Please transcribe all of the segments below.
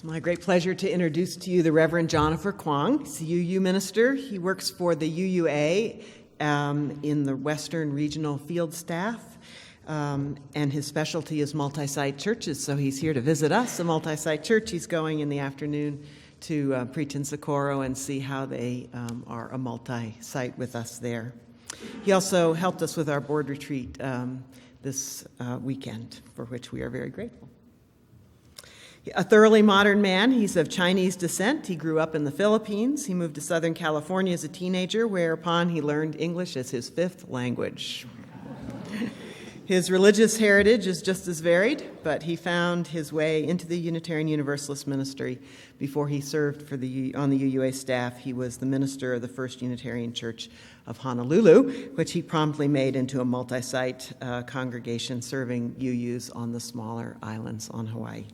It's my great pleasure to introduce to you the Reverend Jonipher Kwong. He's a UU minister. He works for the UUA in the Western Regional Field Staff, and his specialty is multi-site churches, so he's here to visit us, a multi-site church. He's going in the afternoon to preach in Socorro and see how they are a multi-site with us there. He also helped us with our board retreat this weekend, for which we are very grateful. A thoroughly modern man, he's of Chinese descent. He grew up in the Philippines. He moved to Southern California as a teenager, whereupon he learned English as his fifth language. His religious heritage is just as varied, but he found his way into the Unitarian Universalist ministry before he served on the UUA staff. He was the minister of the First Unitarian Church of Honolulu, which he promptly made into a multi-site congregation serving UUs on the smaller islands on Hawaii.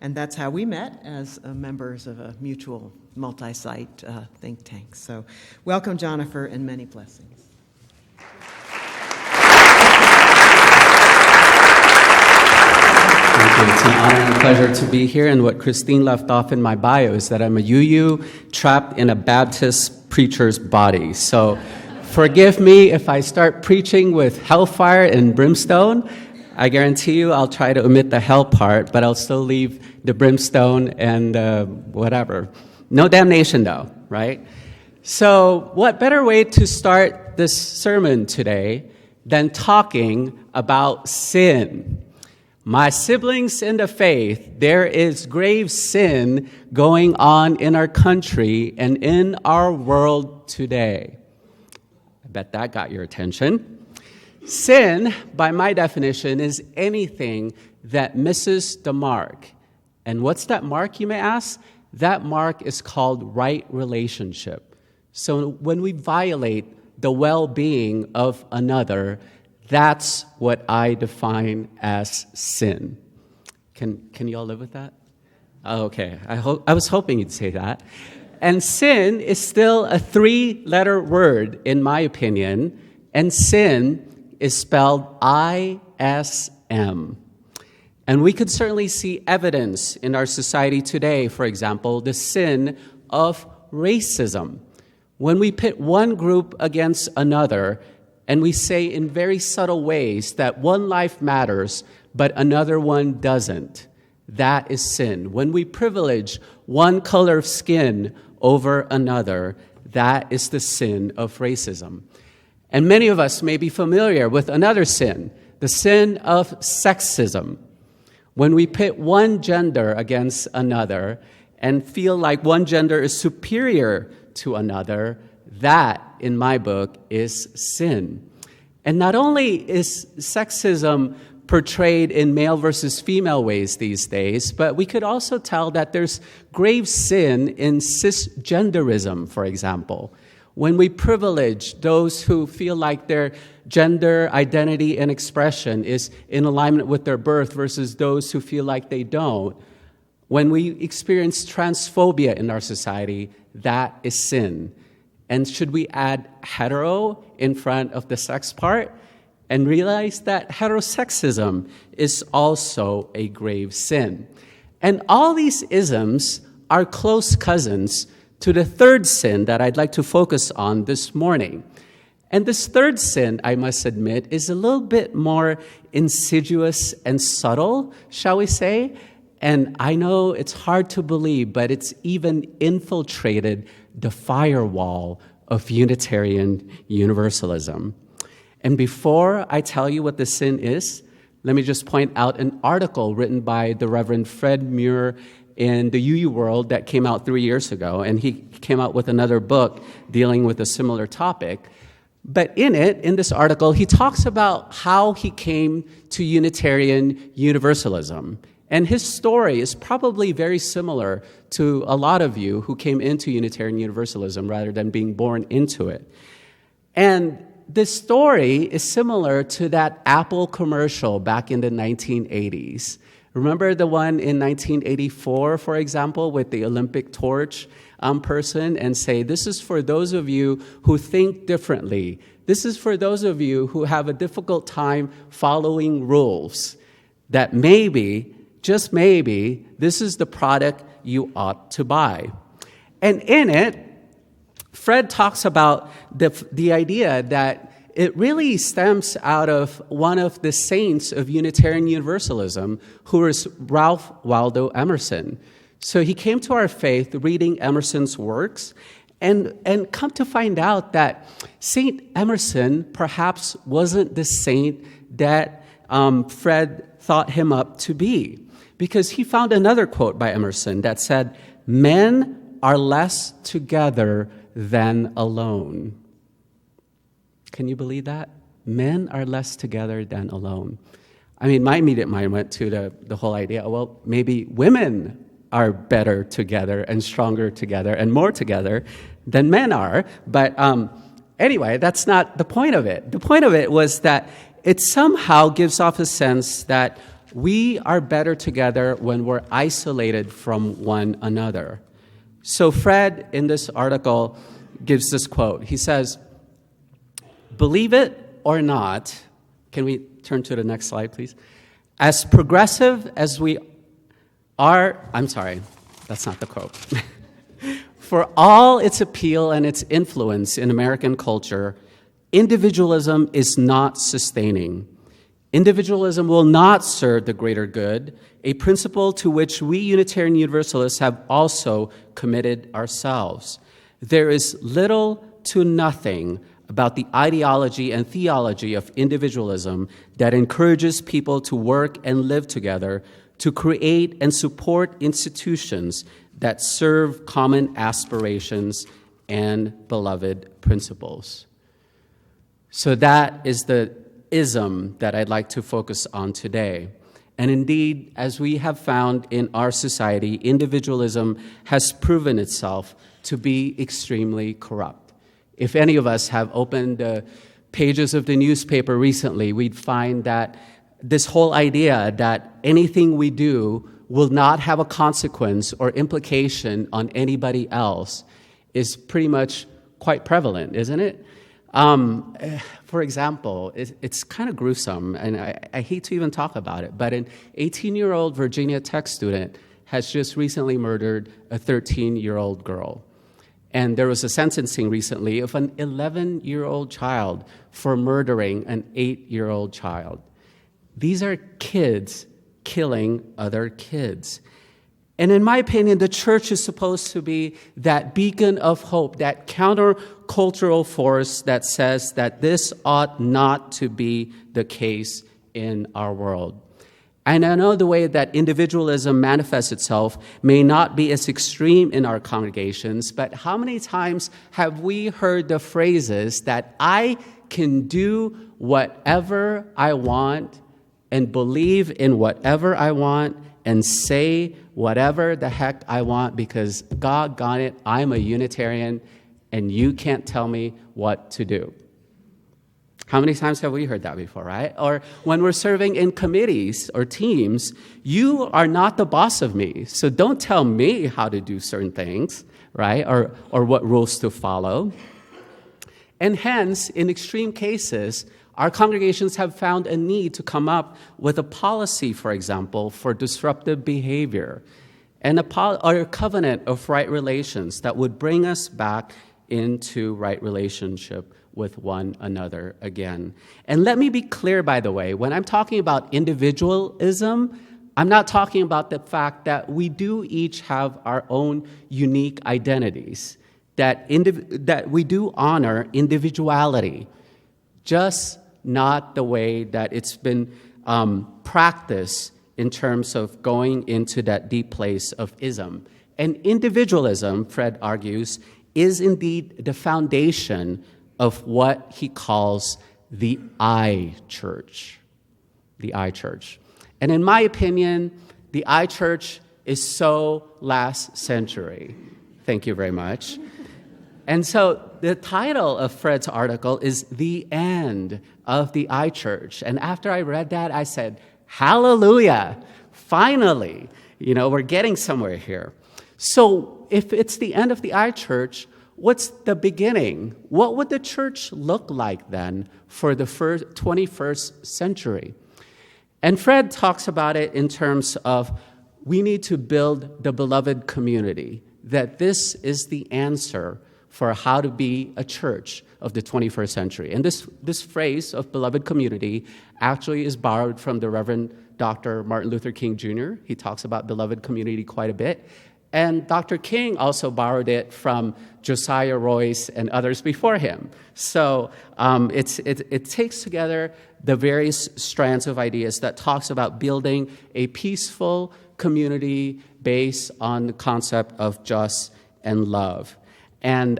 And that's how we met, as members of a mutual multi-site think tank. So welcome, Jonipher, and many blessings. Thank you. It's an honor and a pleasure to be here. And what Christine left off in my bio is that I'm a UU trapped in a Baptist preacher's body. So forgive me if I start preaching with hellfire and brimstone. I guarantee you I'll try to omit the hell part, but I'll still leave the brimstone and whatever. No damnation, though, right? So what better way to start this sermon today than talking about sin? My siblings in the faith, there is grave sin going on in our country and in our world today. I bet that got your attention. Sin, by my definition, is anything that misses the mark. And what's that mark, you may ask? That mark is called right relationship. So when we violate the well-being of another, that's what I define as sin. Can you all live with that? Oh, okay. I was hoping you'd say that. And sin is still a three-letter word, in my opinion, and sin is spelled I-S-M. And we could certainly see evidence in our society today, for example, the sin of racism. When we pit one group against another, and we say in very subtle ways that one life matters, but another one doesn't, that is sin. When we privilege one color of skin over another, that is the sin of racism. And many of us may be familiar with another sin, the sin of sexism. When we pit one gender against another and feel like one gender is superior to another, that, in my book, is sin. And not only is sexism portrayed in male versus female ways these days, but we could also tell that there's grave sin in cisgenderism, for example. When we privilege those who feel like their gender identity and expression is in alignment with their birth versus those who feel like they don't, when we experience transphobia in our society, that is sin. And should we add hetero in front of the sex part and realize that heterosexism is also a grave sin? And all these isms are close cousins to the third sin that I'd like to focus on this morning. And this third sin, I must admit, is a little bit more insidious and subtle, shall we say? And I know it's hard to believe, but it's even infiltrated the firewall of Unitarian Universalism. And before I tell you what the sin is, let me just point out an article written by the Reverend Fred Muir in the UU World that came out 3 years ago, and he came out with another book dealing with a similar topic. But in this article, he talks about how he came to Unitarian Universalism. And his story is probably very similar to a lot of you who came into Unitarian Universalism rather than being born into it. And this story is similar to that Apple commercial back in the 1980s. Remember the one in 1984, for example, with the Olympic torch person and say, this is for those of you who think differently. This is for those of you who have a difficult time following rules. That maybe just maybe, this is the product you ought to buy. And in it, Fred talks about the idea that it really stems out of one of the saints of Unitarian Universalism, who is Ralph Waldo Emerson. So he came to our faith reading Emerson's works, and come to find out that St. Emerson perhaps wasn't the saint that Fred thought him up to be. Because he found another quote by Emerson that said, "Men are less together than alone." Can you believe that? Men are less together than alone. I mean, my immediate mind went to the whole idea, well, maybe women are better together and stronger together and more together than men are. But anyway, that's not the point of it. The point of it was that it somehow gives off a sense that we are better together when we're isolated from one another. So Fred, in this article, gives this quote. He says, "Believe it or not," can we turn to the next slide, please? "As progressive as we are," I'm sorry, that's not the quote. "For all its appeal and its influence in American culture, individualism is not sustaining. Individualism will not serve the greater good, a principle to which we Unitarian Universalists have also committed ourselves. There is little to nothing about the ideology and theology of individualism that encourages people to work and live together to create and support institutions that serve common aspirations and beloved principles." So that is the ism that I'd like to focus on today. And indeed, as we have found in our society, individualism has proven itself to be extremely corrupt. If any of us have opened the pages of the newspaper recently, we'd find that this whole idea that anything we do will not have a consequence or implication on anybody else is pretty much quite prevalent, isn't it? For example, it's kind of gruesome, and I hate to even talk about it, but an 18-year-old Virginia Tech student has just recently murdered a 13-year-old girl. And there was a sentencing recently of an 11-year-old child for murdering an 8-year-old child. These are kids killing other kids. And in my opinion, the church is supposed to be that beacon of hope, that countercultural force that says that this ought not to be the case in our world. And I know the way that individualism manifests itself may not be as extreme in our congregations, but how many times have we heard the phrases that I can do whatever I want and believe in whatever I want and say whatever the heck I want because, God got it, I'm a Unitarian and you can't tell me what to do. How many times have we heard that before, right? Or when we're serving in committees or teams, you are not the boss of me, so don't tell me how to do certain things, right? Or what rules to follow. And hence, in extreme cases, our congregations have found a need to come up with a policy, for example, for disruptive behavior, and or a covenant of right relations that would bring us back into right relationship with one another again. And let me be clear, by the way, when I'm talking about individualism, I'm not talking about the fact that we do each have our own unique identities, that we do honor individuality, just not the way that it's been practiced in terms of going into that deep place of ism. And individualism, Fred argues, is indeed the foundation of what he calls the I Church. The I Church. And in my opinion, the I Church is so last century. Thank you very much. And so the title of Fred's article is The End of the I Church. And after I read that, I said, hallelujah, finally, we're getting somewhere here. So if it's the end of the I Church, what's the beginning? What would the church look like then for the 21st century? And Fred talks about it in terms of we need to build the beloved community, that this is the answer for how to be a church of the 21st century. And this phrase of beloved community actually is borrowed from the Reverend Dr. Martin Luther King Jr. He talks about beloved community quite a bit. And Dr. King also borrowed it from Josiah Royce and others before him. So it takes together the various strands of ideas that talks about building a peaceful community based on the concept of justice and love. And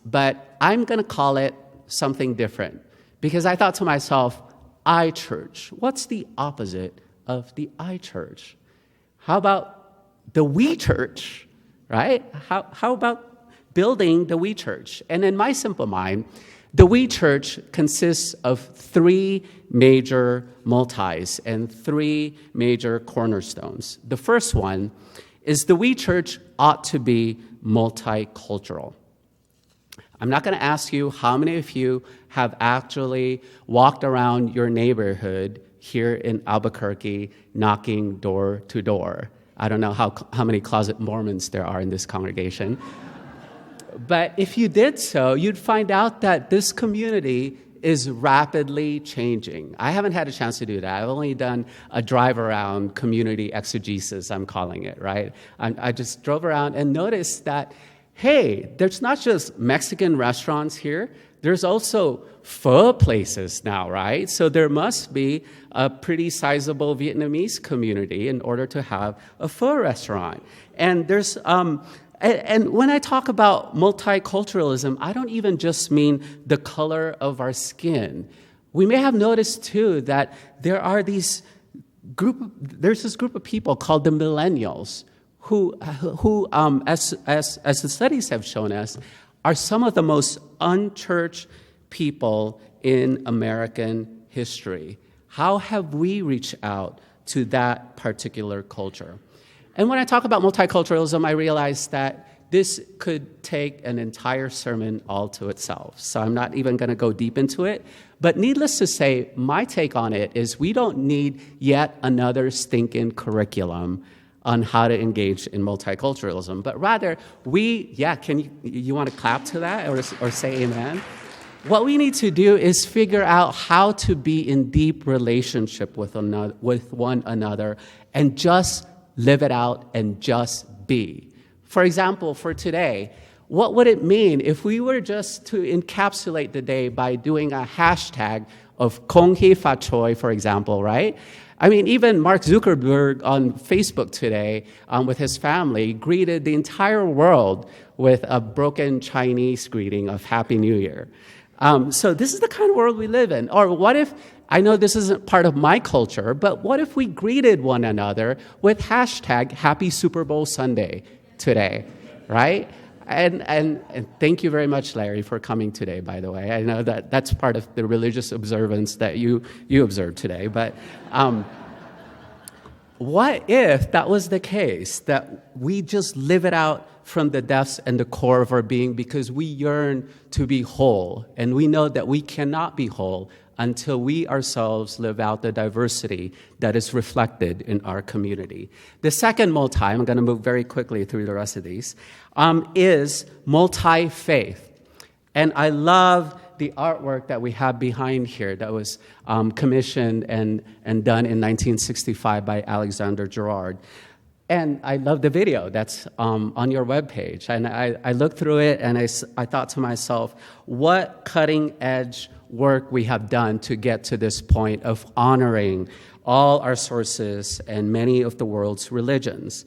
but I'm going to call it something different because I thought to myself, I church. What's the opposite of the I church? How about the we church, right? How about building the we church? And in my simple mind, the we church consists of three major multis and three major cornerstones. The first one is the we church ought to be multicultural. I'm not going to ask you how many of you have actually walked around your neighborhood here in Albuquerque knocking door to door. I don't know how many closet Mormons there are in this congregation. But if you did so, you'd find out that this community is rapidly changing. I haven't had a chance to do that. I've only done a drive-around community exegesis, I'm calling it, right? I just drove around and noticed that, hey, there's not just Mexican restaurants here, there's also pho places now, right? So there must be a pretty sizable Vietnamese community in order to have a pho restaurant. And there's and when I talk about multiculturalism, I don't even just mean the color of our skin. We may have noticed, too, that there's this group of people called the millennials who as the studies have shown us, are some of the most unchurched people in American history. How have we reached out to that particular culture? And when I talk about multiculturalism, I realize that this could take an entire sermon all to itself. So I'm not even going to go deep into it. But needless to say, my take on it is we don't need yet another stinking curriculum on how to engage in multiculturalism. But rather, you want to clap to that or say amen? What we need to do is figure out how to be in deep relationship with one another and just live it out and just be. For example, for today, what would it mean if we were just to encapsulate the day by doing a hashtag of Kwong Hee Fa Choi, for example, right? I mean, even Mark Zuckerberg on Facebook today with his family greeted the entire world with a broken Chinese greeting of Happy New Year. So this is the kind of world we live in. Or what if, I know this isn't part of my culture, but what if we greeted one another with hashtag Happy Super Bowl Sunday today, right? And thank you very much, Larry, for coming today, by the way. I know that that's part of the religious observance that you observed today. But what if that was the case, that we just live it out from the depths and the core of our being because we yearn to be whole, and we know that we cannot be whole until we ourselves live out the diversity that is reflected in our community. The second multi, I'm going to move very quickly through the rest of these, is multi-faith. And I love the artwork that we have behind here that was commissioned and done in 1965 by Alexander Gerard. And I love the video that's on your webpage. And I looked through it and I thought to myself, what cutting edge work we have done to get to this point of honoring all our sources and many of the world's religions.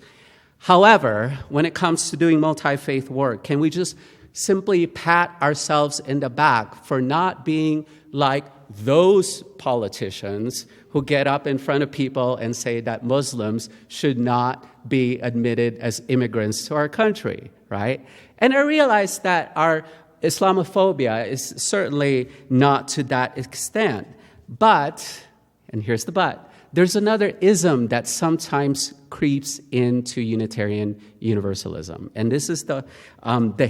However, when it comes to doing multi-faith work, can we just simply pat ourselves in the back for not being like those politicians who get up in front of people and say that Muslims should not be admitted as immigrants to our country, right? And I realize that our Islamophobia is certainly not to that extent. But, and here's the but, there's another ism that sometimes creeps into Unitarian Universalism. And this is the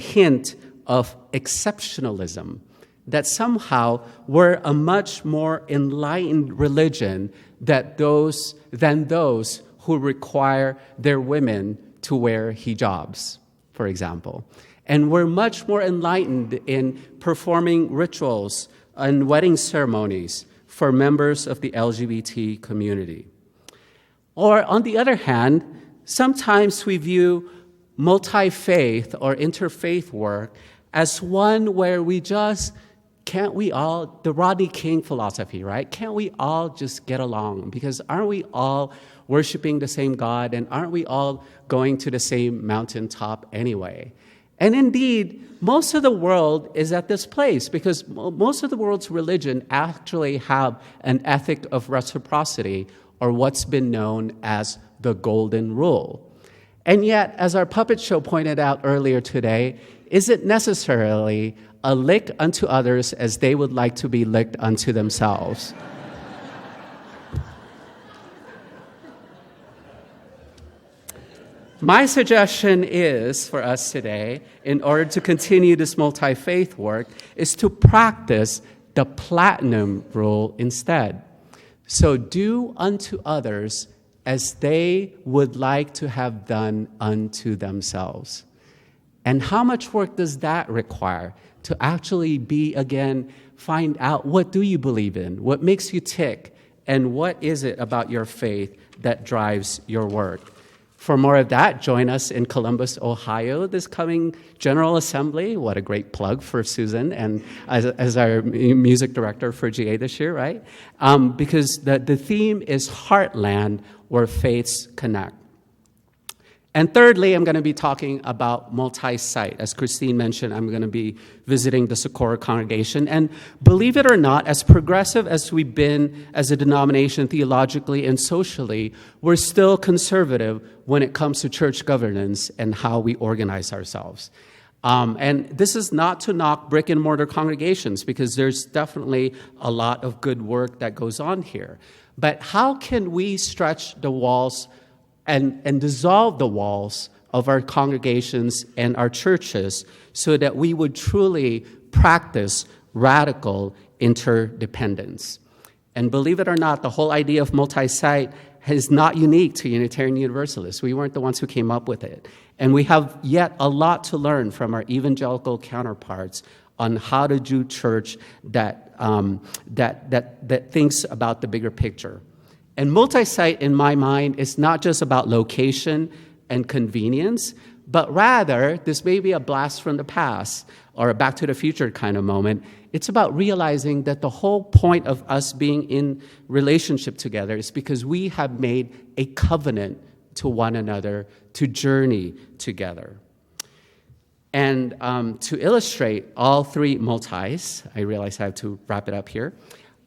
hint of exceptionalism. that somehow we're a much more enlightened religion than those who require their women to wear hijabs, for example. And we're much more enlightened in performing rituals and wedding ceremonies for members of the LGBT community. Or on the other hand, sometimes we view multi-faith or interfaith work as one where we just, can't we all, the Rodney King philosophy, right? Can't we all just get along? Because aren't we all worshiping the same God, and aren't we all going to the same mountaintop anyway? And indeed, most of the world is at this place because most of the world's religion actually have an ethic of reciprocity, or what's been known as the golden rule. And yet, as our puppet show pointed out earlier today, isn't necessarily a lick unto others as they would like to be licked unto themselves. My suggestion is for us today, in order to continue this multi-faith work, is to practice the platinum rule instead. So do unto others as they would like to have done unto themselves. And how much work does that require to actually find out what do you believe in, what makes you tick, and what is it about your faith that drives your work? For more of that, join us in Columbus, Ohio this coming General Assembly. What a great plug for Susan and as our music director for GA this year, right? Because the theme is Heartland, where faiths connect. And thirdly, I'm going to be talking about multi-site. As Christine mentioned, I'm going to be visiting the Socorro congregation. And believe it or not, as progressive as we've been as a denomination theologically and socially, we're still conservative when it comes to church governance and how we organize ourselves. And this is not to knock brick and mortar congregations, because there's definitely a lot of good work that goes on here. But how can we stretch the walls and dissolve the walls of our congregations and our churches so that we would truly practice radical interdependence? And believe it or not, the whole idea of multi-site is not unique to Unitarian Universalists. We weren't the ones who came up with it. And we have yet a lot to learn from our evangelical counterparts on how to do church that thinks about the bigger picture. And multi-site, in my mind, is not just about location and convenience, but rather, this may be a blast from the past or a Back to the Future kind of moment. It's about realizing that the whole point of us being in relationship together is because we have made a covenant to one another to journey together. And to illustrate all three multis, I realize I have to wrap it up here.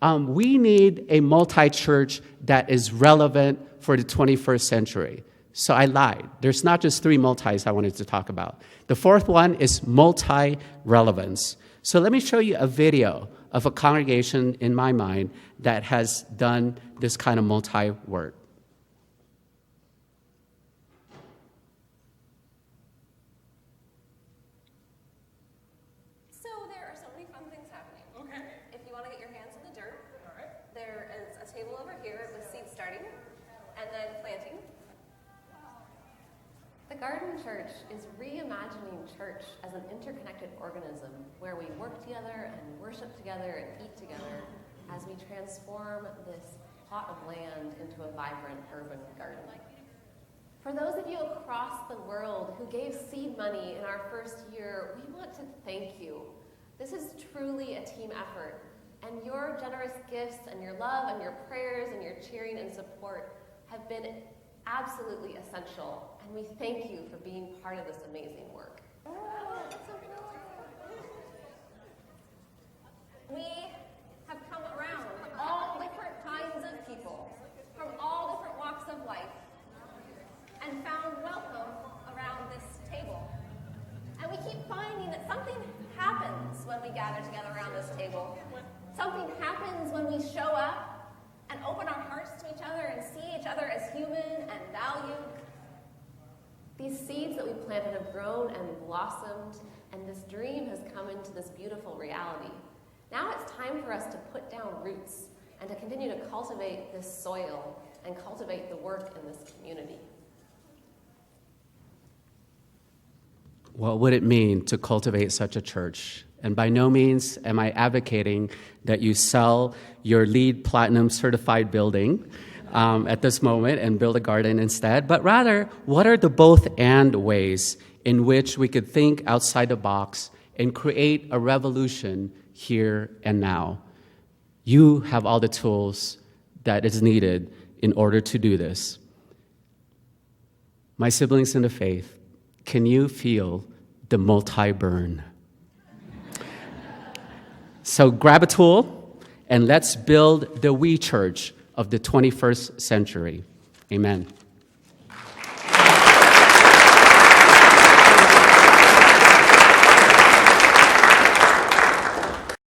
We need a multi-church that is relevant for the 21st century. So I lied. There's not just three multis I wanted to talk about. The fourth one is multi-relevance. So let me show you a video of a congregation in my mind that has done this kind of multi-work. The Garden Church is reimagining church as an interconnected organism where we work together and worship together and eat together as we transform this plot of land into a vibrant urban garden. For those of you across the world who gave seed money in our first year, we want to thank you. This is truly a team effort, and your generous gifts and your love and your prayers and your cheering and support have been absolutely essential, and we thank you for being part of this amazing work. We have come around all different kinds of people from all different walks of life and found welcome around this table. And we keep finding that something happens when we gather together around this table. Something happens when we show up and open our hearts to each other and see each other as human and valued. These seeds that we planted have grown and blossomed, and this dream has come into this beautiful reality. Now it's time for us to put down roots and to continue to cultivate this soil and cultivate the work in this community. What would it mean to cultivate such a church? And by no means am I advocating that you sell your LEED Platinum certified building at this moment and build a garden instead, but rather, what are the both and ways in which we could think outside the box and create a revolution here and now? You have all the tools that is needed in order to do this. My siblings in the faith, can you feel the multi-burn? So grab a tool and let's build the we church of the 21st century. Amen.